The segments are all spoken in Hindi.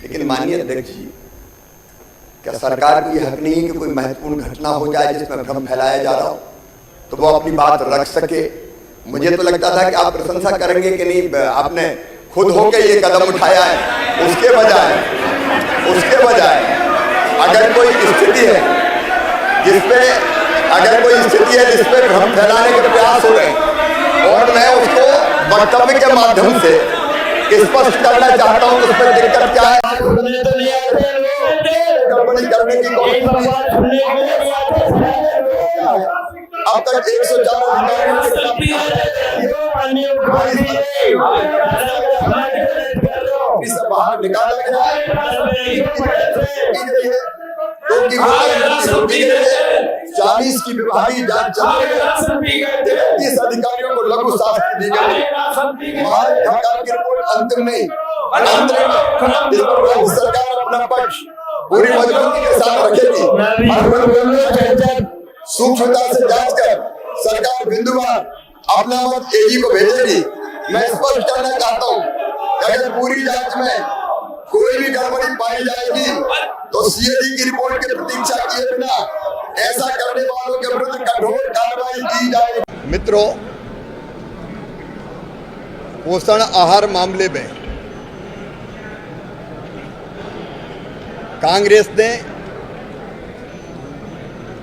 लेकिन माननीय अध्यक्ष जी, क्या सरकार को यह हक नहीं है कि कोई महत्वपूर्ण घटना हो जाए जिसमें भ्रम फैलाया जा रहा हो तो वो अपनी बात रख सके? मुझे तो लगता था कि आप प्रशंसा करेंगे कि नहीं, आपने खुद होकर ये कदम उठाया है। उसके बजाय अगर कोई स्थिति है जिसपे भ्रम फैलाने के प्रयास हो रहे और मैं उसको वक्तव्य के माध्यम से स्पष्ट करना चाहता हूँ उस पर दिक्कत क्या है। अब तक 104 बाहर निकाला गया, 40 की विभागीय जांच चल रही है, 30 अधिकारियों को लघु शास्ति दी गई। सरकार की रिपोर्ट अंतिम नहीं, सरकार अपना पक्ष पूरी मजबूती के साथ रखेगी। सूक्ष्मता से जांच कर सरकार बिंदुवार अपना मत एजी को भेजेगी। मैं स्पष्ट करना चाहता हूँ कि अगर पूरी जांच में कोई भी गड़बड़ी पाई जाएगी तो सीएजी की रिपोर्ट की प्रतीक्षा किए बिना ऐसा करने वालों के विरुद्ध कठोर कार्रवाई की जाएगी। मित्रों, पोषण आहार मामले में कांग्रेस ने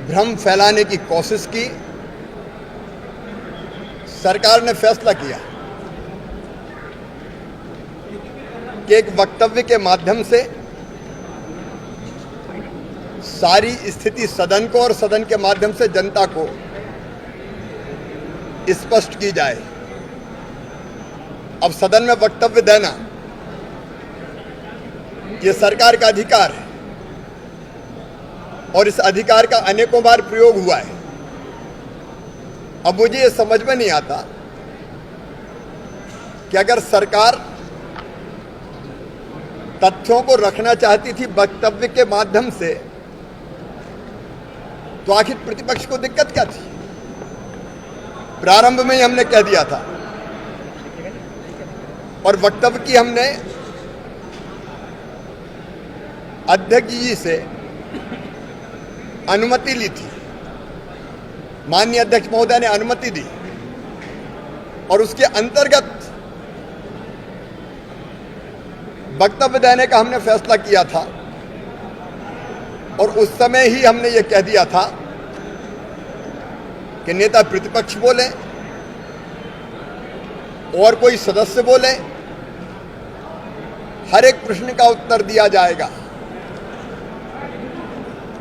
भ्रम फैलाने की कोशिश की। सरकार ने फैसला किया कि एक वक्तव्य के माध्यम से सारी स्थिति सदन को और सदन के माध्यम से जनता को स्पष्ट की जाए। अब सदन में वक्तव्य देना ये सरकार का अधिकार है और इस अधिकार का अनेकों बार प्रयोग हुआ है। अब मुझे ये समझ में नहीं आता कि अगर सरकार तथ्यों को रखना चाहती थी वक्तव्य के माध्यम से तो आखिर प्रतिपक्ष को दिक्कत क्या थी? प्रारंभ में ही हमने कह दिया था और वक्तव्य की हमने अध्यक्ष जी से अनुमति ली थी। माननीय अध्यक्ष महोदय ने अनुमति दी और उसके अंतर्गत वक्तव्य देने का हमने फैसला किया था और उस समय ही हमने ये कह दिया था कि नेता प्रतिपक्ष बोले और कोई सदस्य बोले, हर एक प्रश्न का उत्तर दिया जाएगा।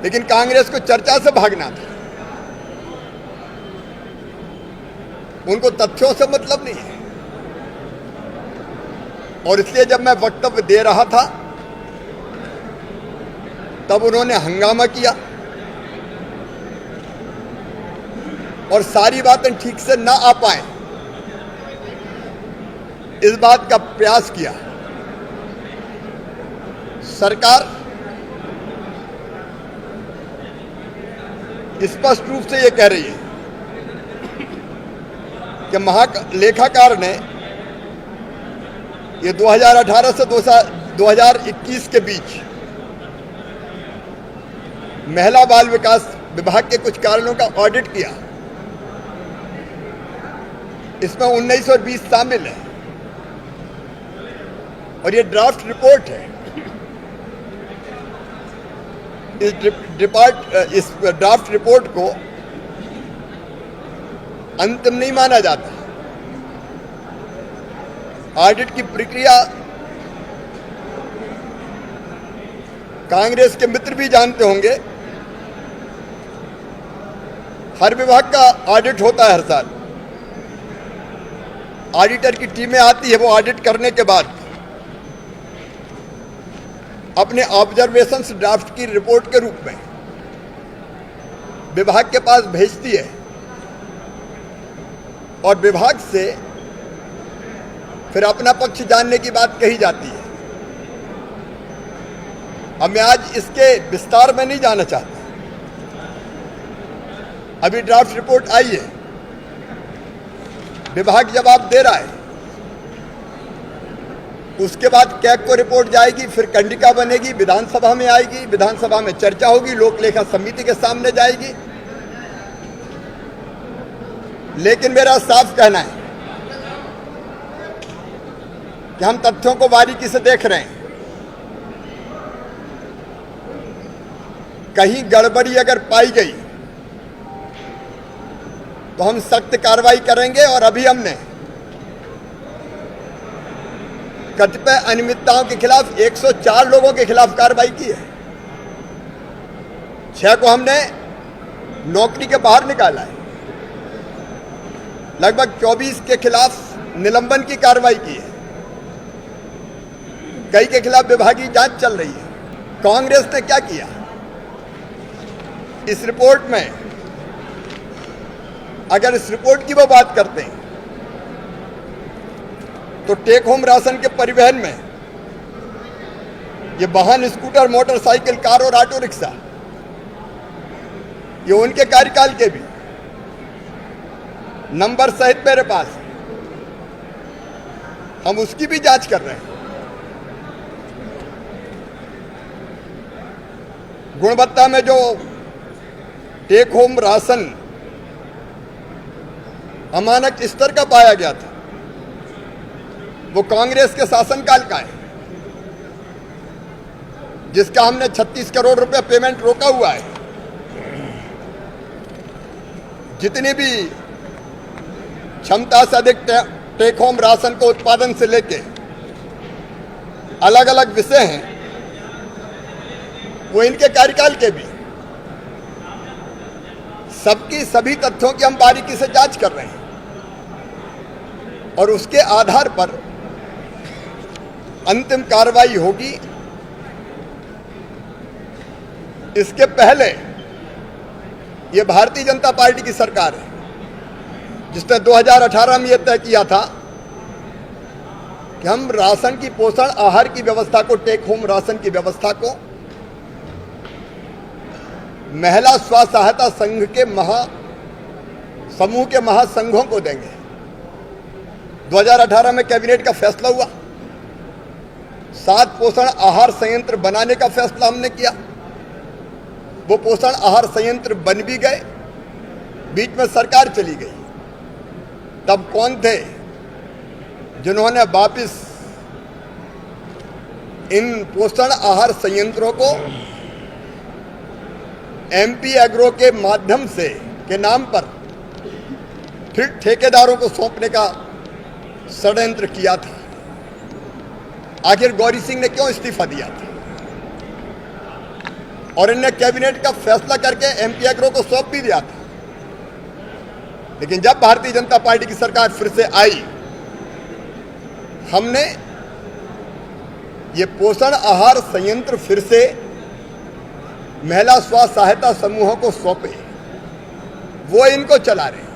लेकिन कांग्रेस को चर्चा से भागना था, उनको तथ्यों से मतलब नहीं है। और इसलिए जब मैं वक्तव्य दे रहा था तब उन्होंने हंगामा किया और सारी बातें ठीक से ना आ पाए इस बात का प्रयास किया। सरकार स्पष्ट रूप से ये कह रही है कि महालेखाकार ने ये 2018 से 2021 के बीच महिला बाल विकास विभाग के कुछ कारणों का ऑडिट किया। इसमें 19 और 20 शामिल है और ये ड्राफ्ट रिपोर्ट है। इस ड्राफ्ट रिपोर्ट को अंतिम नहीं माना जाता। ऑडिट की प्रक्रिया कांग्रेस के मित्र भी जानते होंगे। हर विभाग का ऑडिट होता है हर साल। ऑडिटर की टीमें आती है, वो ऑडिट करने के बाद अपने ऑब्जर्वेशंस ड्राफ्ट की रिपोर्ट के रूप में विभाग के पास भेजती है और विभाग से फिर अपना पक्ष जानने की बात कही जाती है। अब मैं आज इसके विस्तार में नहीं जाना चाहता। अभी ड्राफ्ट रिपोर्ट आई है, विभाग जवाब दे रहा है। उसके बाद कैग को रिपोर्ट जाएगी, फिर कंडिका बनेगी, विधानसभा में आएगी, विधानसभा में चर्चा होगी, लोक लेखा समिति के सामने जाएगी। लेकिन मेरा साफ कहना है कि हम तथ्यों को बारीकी से देख रहे हैं। कहीं गड़बड़ी अगर पाई गई तो हम सख्त कार्रवाई करेंगे। और अभी हमने कतिपय अनियमितताओं के खिलाफ 104 लोगों के खिलाफ कार्रवाई की है। 6 को हमने नौकरी के बाहर निकाला है। लगभग 24 के खिलाफ निलंबन की कार्रवाई की है। कई के खिलाफ विभागीय जांच चल रही है। कांग्रेस ने क्या किया? इस रिपोर्ट में, अगर इस रिपोर्ट की वो बात करते हैं तो टेक होम राशन के परिवहन में ये वाहन, स्कूटर, मोटरसाइकिल, कार और ऑटो रिक्शा, ये उनके कार्यकाल के भी नंबर सहित मेरे पास, हम उसकी भी जांच कर रहे हैं। गुणवत्ता में जो टेक होम राशन अमानक स्तर का पाया गया था, वो कांग्रेस के शासनकाल का है, जिसका हमने 36 करोड़ रुपए पेमेंट रोका हुआ है। जितनी भी क्षमता से अधिक टेक होम राशन को उत्पादन से लेके अलग अलग विषय हैं, वो इनके कार्यकाल के भी। सबकी सभी तथ्यों की हम बारीकी से जांच कर रहे हैं और उसके आधार पर अंतिम कार्रवाई होगी। इसके पहले ये भारतीय जनता पार्टी की सरकार है जिसने 2018 में यह तय किया था कि हम राशन की, पोषण आहार की व्यवस्था को, टेक होम राशन की व्यवस्था को महिला स्व सहायता संघ के समूह के महासंघों को देंगे। 2018 में कैबिनेट का फैसला हुआ। 7 पोषण आहार संयंत्र बनाने का फैसला हमने किया। वो पोषण आहार संयंत्र बन भी गए, बीच में सरकार चली गई। तब कौन थे जिन्होंने वापिस इन पोषण आहार संयंत्रों को एमपी एग्रो के माध्यम से, के नाम पर फिर ठेकेदारों को सौंपने का षड्यंत्र किया था? आखिर गौरी सिंह ने क्यों इस्तीफा दिया था? और इनने कैबिनेट का फैसला करके एमपी एग्रो को सौंप भी दिया था। लेकिन जब भारतीय जनता पार्टी की सरकार फिर से आई, हमने ये पोषण आहार संयंत्र फिर से महिला स्व सहायता समूहों को सौंपे। वो इनको चला रहे हैं।